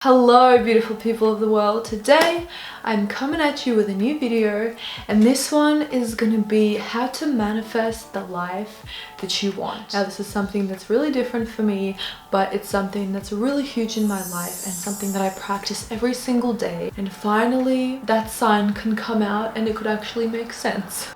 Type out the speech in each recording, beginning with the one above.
Hello beautiful people of the world. Today I'm coming at you with a new video, and this one is gonna be how to manifest the life that you want. Now this is something that's really different for me, but it's something that's really huge in my life and something that I practice every single day, and finally that sign can come out and it could actually make sense.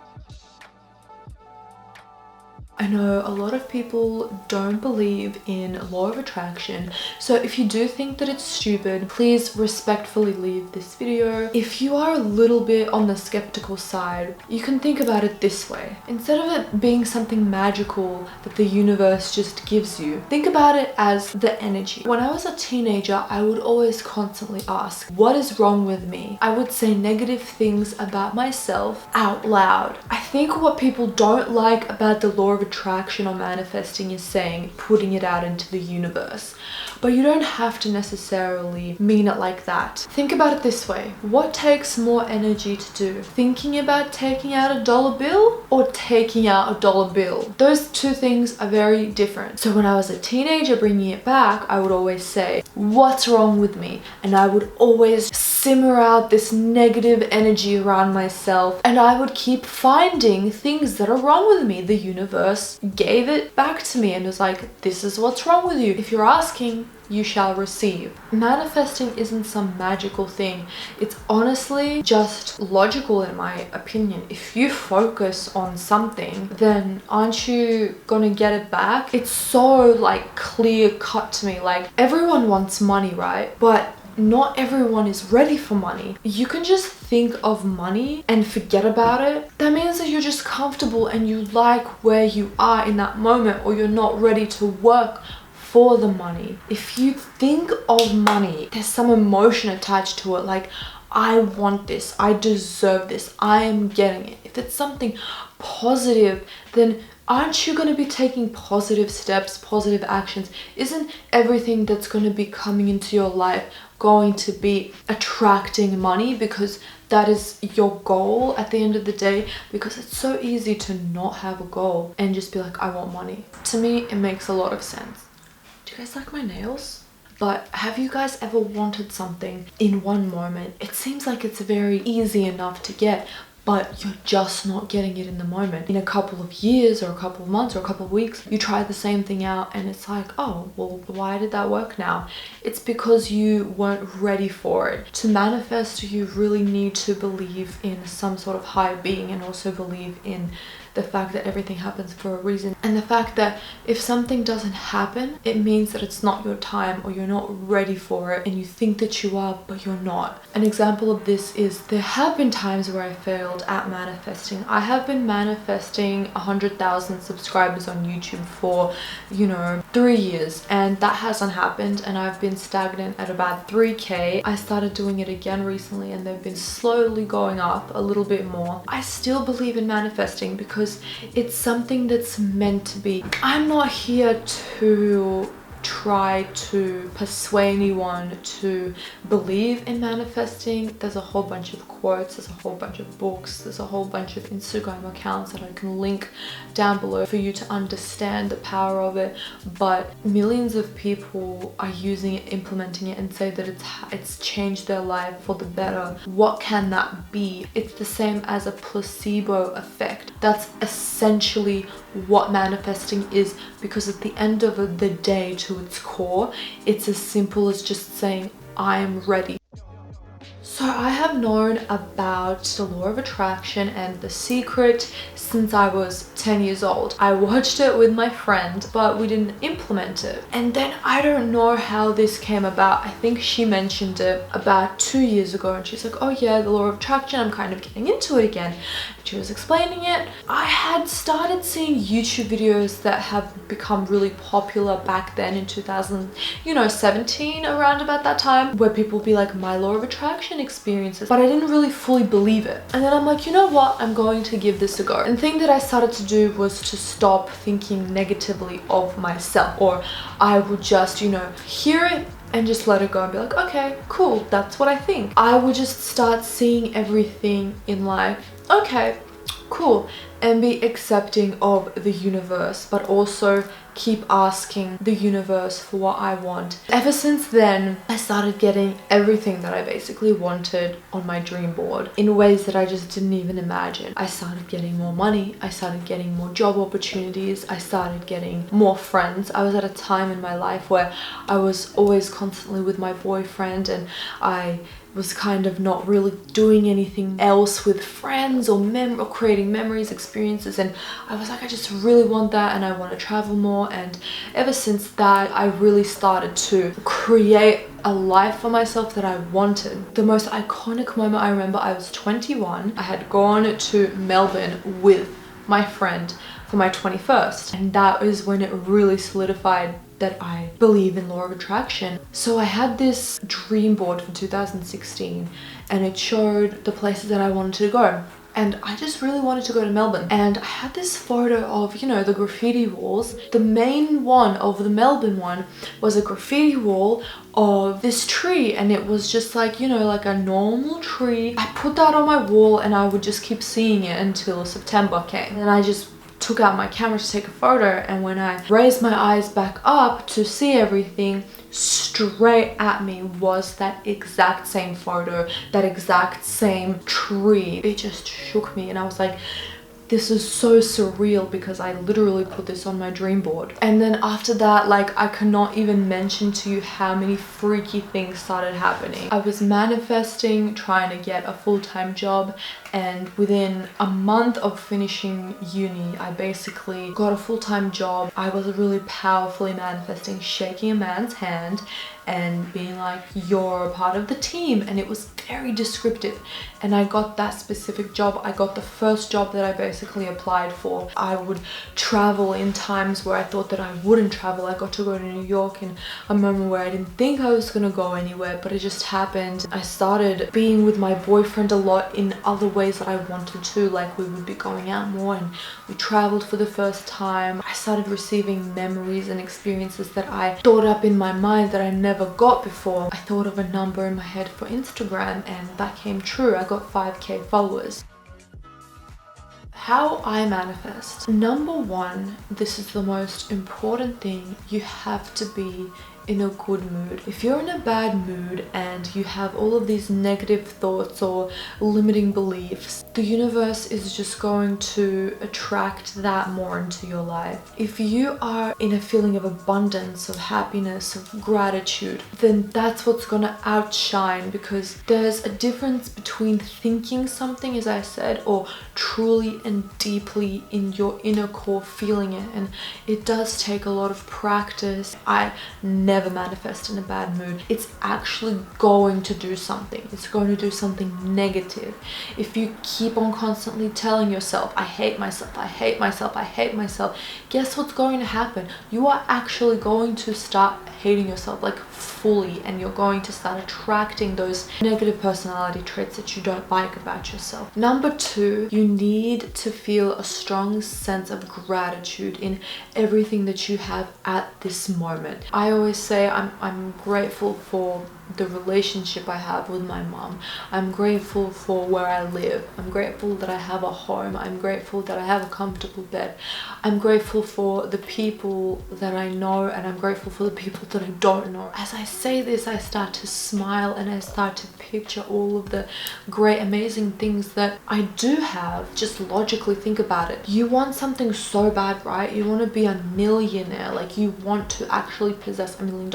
I know a lot of people don't believe in law of attraction, so if you do think that it's stupid, please respectfully leave this video. If you are a little bit on the skeptical side, you can think about it this way. Instead of it being something magical that the universe just gives you, think about it as the energy. When I was a teenager, I would always constantly ask, what is wrong with me? I would say negative things about myself out loud. I think what people don't like about the law of attraction or manifesting is saying, putting it out into the universe. But you don't have to necessarily mean it like that. Think about it this way. What takes more energy to do? Thinking about taking out a dollar bill or taking out a dollar bill? Those two things are very different. So when I was a teenager, bringing it back, I would always say, what's wrong with me? And I would always simmer out this negative energy around myself, and I would keep finding things that are wrong with me. The universe gave it back to me and was like, this is what's wrong with you. If you're asking, you shall receive. Manifesting isn't some magical thing. It's honestly just logical in my opinion. If you focus on something, then aren't you gonna get it back? It's so like clear cut to me. Like, everyone wants money, right? But not everyone is ready for money. You can just think of money and forget about it. That means that you're just comfortable and you like where you are in that moment, or you're not ready to work for the money. If you think of money, there's some emotion attached to it, like, I want this, I deserve this, I am getting it. If it's something positive, then aren't you going to be taking positive steps, positive actions? Isn't everything that's going to be coming into your life going to be attracting money, because that is your goal at the end of the day? Because it's so easy to not have a goal and just be like, I want money. To me, it makes a lot of sense. Do you guys like my nails? But have you guys ever wanted something in one moment? It seems like it's very easy enough to get, but you're just not getting it in the moment. In a couple of years or a couple of months or a couple of weeks, you try the same thing out and it's like, oh, well, why did that work now? It's because you weren't ready for it. To manifest, you really need to believe in some sort of higher being, and also believe in the fact that everything happens for a reason, and the fact that if something doesn't happen, it means that it's not your time, or you're not ready for it, and you think that you are, but you're not. An example of this is, there have been times where I failed at manifesting. I have been manifesting 100,000 subscribers on YouTube for, 3 years, and that hasn't happened, and I've been stagnant at about 3K. I started doing it again recently, and they've been slowly going up a little bit more. I still believe in manifesting because it's something that's meant to be. I'm not here to try to persuade anyone to believe in manifesting. There's a whole bunch of quotes, there's a whole bunch of books, there's a whole bunch of Instagram accounts that I can link down below for you to understand the power of it. But millions of people are using it, implementing it, and say that it's changed their life for the better. What can that be? It's the same as a placebo effect. That's essentially what manifesting is, because at the end of the day, to its core, it's as simple as just saying, I am ready. So I have known about the law of attraction and The Secret since I was 10 years old. I watched it with my friend, but we didn't implement it. And then I don't know how this came about. I think she mentioned it about 2 years ago, and she's like, oh yeah, the law of attraction, I'm kind of getting into it again. She was explaining it. I had started seeing YouTube videos that have become really popular back then in 2017, around about that time, where people would be like, my law of attraction experiences, but I didn't really fully believe it. And then I'm like, you know what, I'm going to give this a go. And the thing that I started to do was to stop thinking negatively of myself, or I would just, hear it and just let it go and be like, okay, cool, that's what I think. I would just start seeing everything in life, okay, cool, and be accepting of the universe, but also keep asking the universe for what I want. Ever since then, I started getting everything that I basically wanted on my dream board in ways that I just didn't even imagine. I started getting more money, I started getting more job opportunities, I started getting more friends. I was at a time in my life where I was always constantly with my boyfriend, and I was kind of not really doing anything else with friends or creating memories, experiences, and I was like, I just really want that, and I want to travel more. And ever since that, I really started to create a life for myself that I wanted. The most iconic moment I remember, I was 21. I had gone to Melbourne with my friend for my 21st, and that was when it really solidified that I believe in law of attraction. So I had this dream board from 2016, and it showed the places that I wanted to go. And I just really wanted to go to Melbourne. And I had this photo of, you know, the graffiti walls. The main one of the Melbourne one was a graffiti wall of this tree, and it was just like, you know, like a normal tree. I put that on my wall, and I would just keep seeing it until September came. And I just took out my camera to take a photo, and when I raised my eyes back up to see everything, straight at me was that exact same photo, that exact same tree. It just shook me, and I was like, this is so surreal, because I literally put this on my dream board. And then after that, like, I cannot even mention to you how many freaky things started happening. I was manifesting, trying to get a full-time job, and within a month of finishing uni, I basically got a full-time job. I was really powerfully manifesting, shaking a man's hand and being like, you're a part of the team, and it was very descriptive. And I got that specific job. I got the first job that I basically applied for. I would travel in times where I thought that I wouldn't travel. I got to go to New York in a moment where I didn't think I was gonna go anywhere, but it just happened. I started being with my boyfriend a lot in other ways that I wanted to, like we would be going out more, and we traveled for the first time. I started receiving memories and experiences that I thought up in my mind that I never got before. I thought of a number in my head for Instagram, and that came true. I got 5K followers. How I manifest. Number one, this is the most important thing, you have to be in a good mood. If you're in a bad mood and you have all of these negative thoughts or limiting beliefs, the universe is just going to attract that more into your life. If you are in a feeling of abundance, of happiness, of gratitude, then that's what's gonna outshine, because there's a difference between thinking something, as I said, or truly and deeply in your inner core feeling it, and it does take a lot of practice. I never manifest in a bad mood. It's actually going to do something. It's going to do something negative. If you keep on constantly telling yourself, I hate myself, I hate myself, I hate myself, guess what's going to happen? You are actually going to start hating yourself, like fully, and you're going to start attracting those negative personality traits that you don't like about yourself. Number two, you need to feel a strong sense of gratitude in everything that you have at this moment. I always say I'm grateful for the relationship I have with my mom. I'm grateful for where I live. I'm grateful that I have a home. I'm grateful that I have a comfortable bed. I'm grateful for the people that I know, and I'm grateful for the people that I don't know. As I say this, I start to smile, and I start to picture all of the great, amazing things that I do have. Just logically think about it. You want something so bad, right? You want to be a millionaire. Like, you want to actually possess $1 million.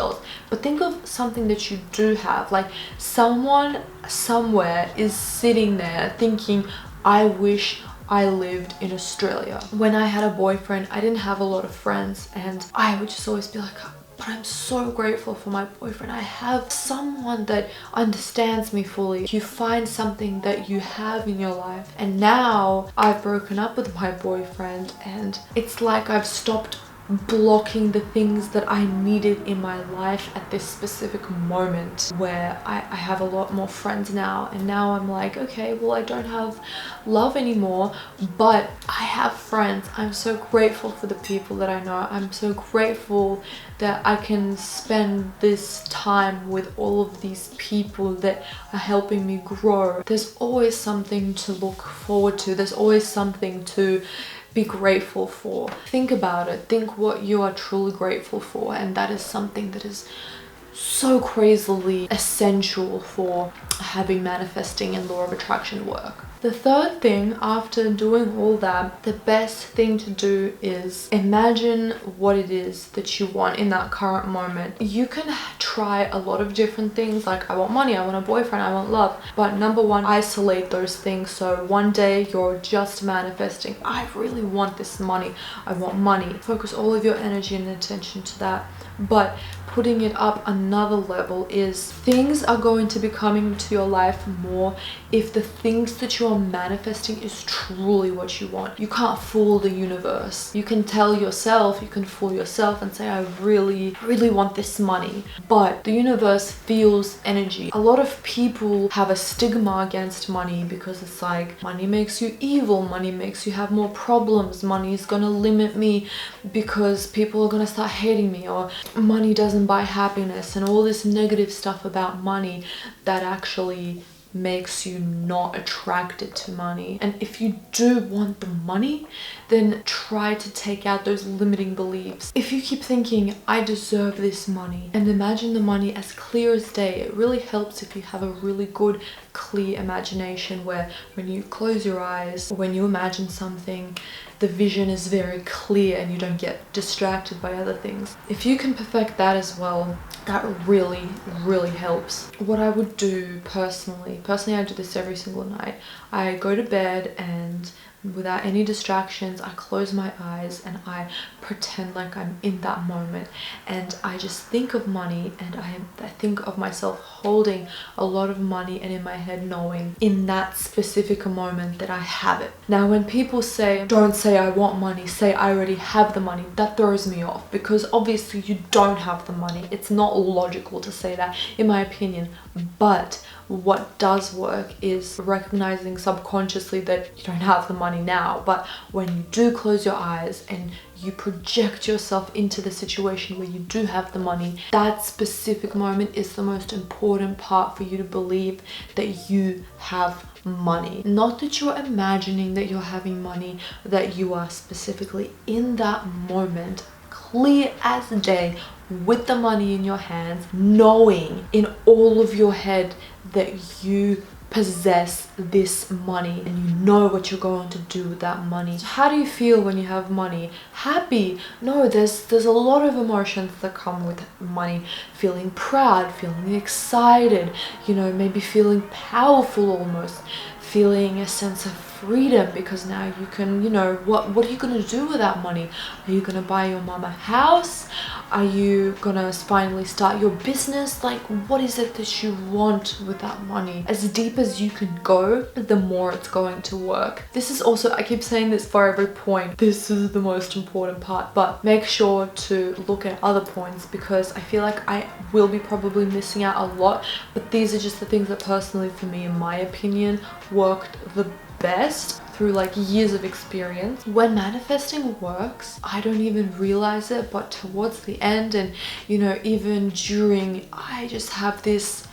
But think of something that you do have. Like, someone somewhere is sitting there thinking, I wish I lived in Australia. When I had a boyfriend, I didn't have a lot of friends, and I would just always be like, but I'm so grateful for my boyfriend. I have someone that understands me fully. You find something that you have in your life, and now I've broken up with my boyfriend, and it's like I've stopped blocking the things that I needed in my life at this specific moment, where I have a lot more friends now, and now I'm like, okay, well, I don't have love anymore, but I have friends. I'm so grateful for the people that I know. I'm so grateful that I can spend this time with all of these people that are helping me grow. There's always something to look forward to. There's always something to be grateful for. Think about it. Think what you are truly grateful for, and that is something that is so crazily essential for having manifesting and law of attraction work. The third thing, after doing all that, the best thing to do is imagine what it is that you want in that current moment. You can try a lot of different things, like I want money, I want a boyfriend, I want love. But number one, isolate those things. So one day you're just manifesting, I really want this money, I want money. Focus all of your energy and attention to that. But putting it up another level is things are going to be coming into your life more if the things that you are manifesting is truly what you want. You can't fool the universe. You can tell yourself, you can fool yourself and say, I really want this money. But the universe feels energy. A lot of people have a stigma against money because it's like, money makes you evil, money makes you have more problems, money is gonna limit me because people are gonna start hating me, or money doesn't buy happiness, and all this negative stuff about money that actually makes you not attracted to money. And if you do want the money, then try to take out those limiting beliefs. If you keep thinking, I deserve this money, and imagine the money as clear as day, it really helps if you have a really good, clear imagination where when you close your eyes, or when you imagine something, the vision is very clear and you don't get distracted by other things. If you can perfect that as well, that really helps. What I would do personally I do this every single night. I go to bed and without any distractions, I close my eyes and I pretend like I'm in that moment, and I just think of money, and I think of myself holding a lot of money, and in my head knowing in that specific moment that I have it. Now when people say, don't say I want money, say I already have the money, that throws me off, because obviously you don't have the money. It's not logical to say that, in my opinion. But what does work is recognizing subconsciously that you don't have the money now, but when you do close your eyes and you project yourself into the situation where you do have the money, that specific moment is the most important part for you to believe that you have money. Not that you're imagining that you're having money, that you are specifically in that moment, clear as day, with the money in your hands, knowing in all of your head that you possess this money and you know what you're going to do with that money. So how do you feel when you have money? Happy? No, there's a lot of emotions that come with money. Feeling proud, feeling excited, you know, maybe feeling powerful almost, feeling a sense of freedom, because now you can, you know, what are you gonna do with that money? Are you gonna buy your mom a house? Are you gonna finally start your business? Like, what is it that you want with that money? As deep as you can go, the more it's going to work. This is also, I keep saying this for every point, this is the most important part, but make sure to look at other points, because I feel like I will be probably missing out a lot, but these are just the things that personally for me, in my opinion, worked the best through like years of experience. When manifesting works, I don't even realize it, but towards the end and, you know, even during, I just have this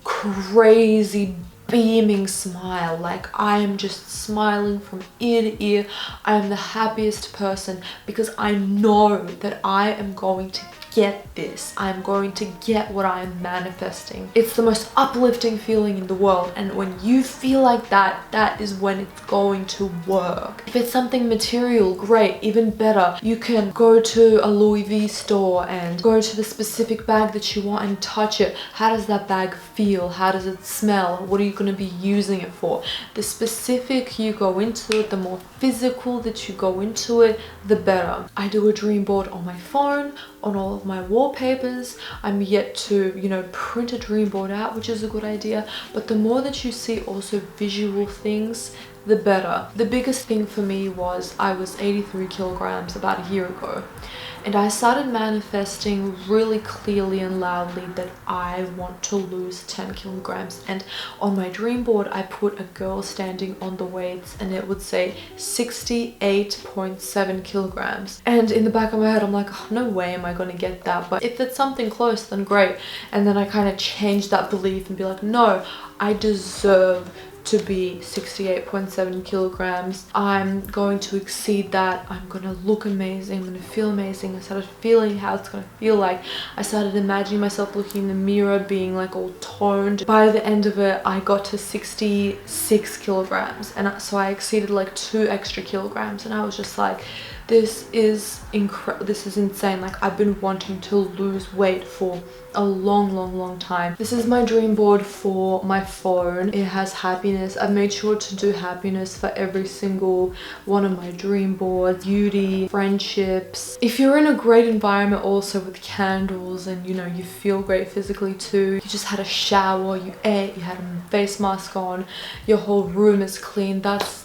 crazy beaming smile. Like, I am just smiling from ear to ear. I am the happiest person because I know that I am going to get this. I'm going to get what I'm manifesting. It's the most uplifting feeling in the world, and when you feel like that, that is when it's going to work. If it's something material, great, even better. You can go to a Louis V store and go to the specific bag that you want and touch it. How does that bag feel? How does it smell? What are you going to be using it for? The specific you go into it, the more physical that you go into it, the better. I do a dream board on my phone, on all of my wallpapers. I'm yet to, you know, print a dream board out, which is a good idea. But the more that you see also visual things, the better. The biggest thing for me was I was 83 kilograms about a year ago, and I started manifesting really clearly and loudly that I want to lose 10 kilograms. And on my dream board, I put a girl standing on the weights and it would say 68.7 kilograms. And in the back of my head, I'm like, oh, no way am I gonna get that. But if it's something close, then great. And then I kind of changed that belief and be like, no, I deserve to be 68.7 kilograms. I'm going to exceed that. I'm gonna look amazing. I'm gonna feel amazing. I started feeling how it's gonna feel like. I started imagining myself looking in the mirror, being like all toned. By the end of it, I got to 66 kilograms, and so I exceeded like 2 extra kilograms, and I was just like, this is incredible. This is insane. Like, I've been wanting to lose weight for a long time. This is my dream board for my phone. It has happiness. I've made sure to do happiness for every single one of my dream boards. Beauty, friendships. If you're in a great environment also with candles and you know you feel great physically too, you just had a shower, you ate, you had a face mask on, your whole room is clean, that's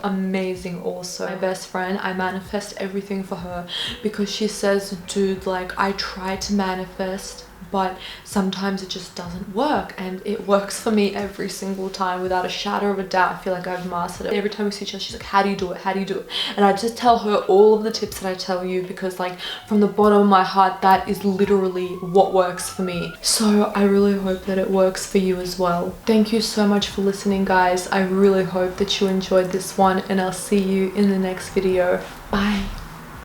amazing. Also, my best friend, I manifest everything for her because she says, dude, like, I try to manifest, but sometimes it just doesn't work, and it works for me every single time without a shadow of a doubt. I feel like I've mastered it. Every time we see each other, she's like, how do you do it? How do you do it? And I just tell her all of the tips that I tell you, because like from the bottom of my heart, that is literally what works for me. So I really hope that it works for you as well. Thank you so much for listening, guys. I really hope that you enjoyed this one, and I'll see you in the next video. Bye.